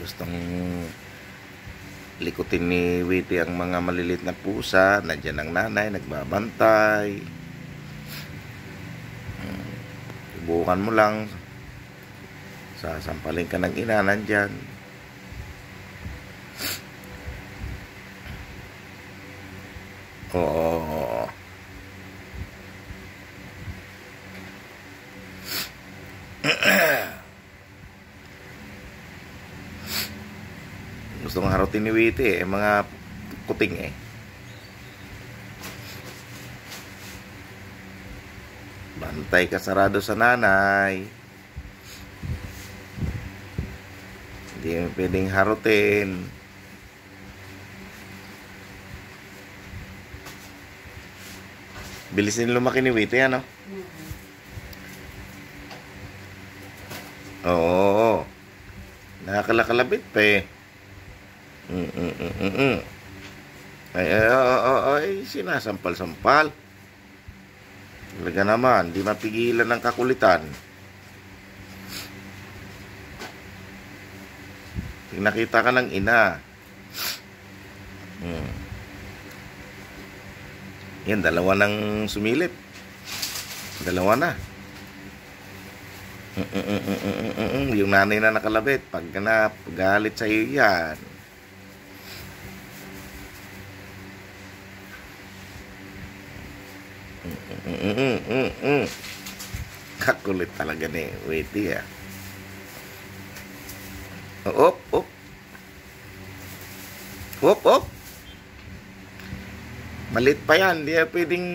Gustong likutin ni Witty ang mga malilit na pusa. Nandiyan ang nanay, nagbabantay. Subukan mo lang. Sasampalin ka ng ina, nandyan. Oo. Gusto kong harutin ni Witty mga kuting Bantay ka sarado sa nanay. Hindi mo pwedeng harutin. Bilisin lumaki ni Witty, ano? Oo. Nakakalakalabit pa Ay, sinasampal-sampal. Talaga naman, di mapigilan ng kakulitan. Pag nakita ka ng ina. Yan, dalawa nang sumilip. Dalawa na. Yung nanay na nakalabit, pag galit sa iyo yan. Kakulit talaga ni Witty Op. Malit pa yan, di pwedeng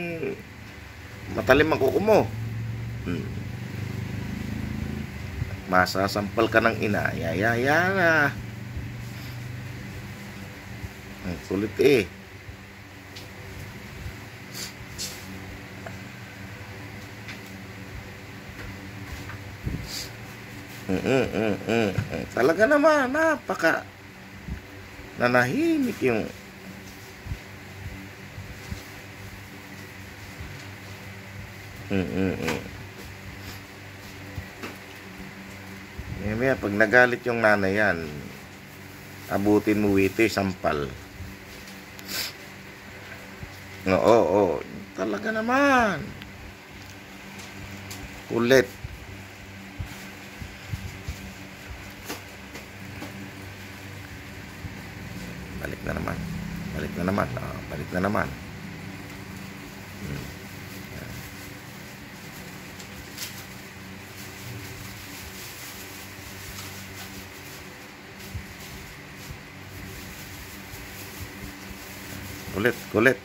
matalim ang kuko mo. Masasampal ka ng ina. Yaya na. Ang kulit Talaga naman, napaka nanahimik yung pag nagalit yung nanay yan, abutin mo Witty, sampal. Oo, talaga naman. Kulit. Balik na naman. Kulit.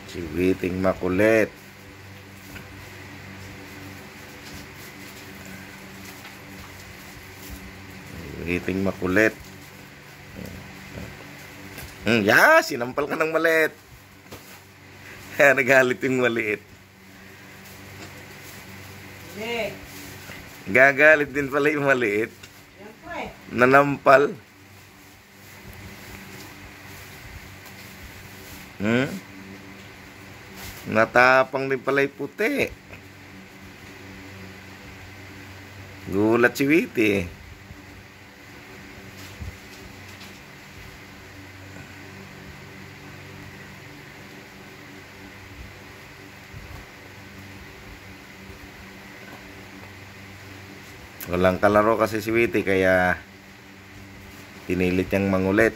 Si Witty makulit. Witty makulit. Sinampal ka ng maliit. Nagalit yung maliit. Gagalit din pala yung maliit. Nanampal. Natapang din pala yung puti. Gulat si Witty. Walang kalaro kasi si Witty, kaya pinilit niyang mangulit.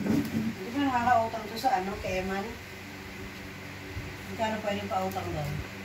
Hindi ba nakakautang to sa kay Eman? Magkano pwedeng pautang doon?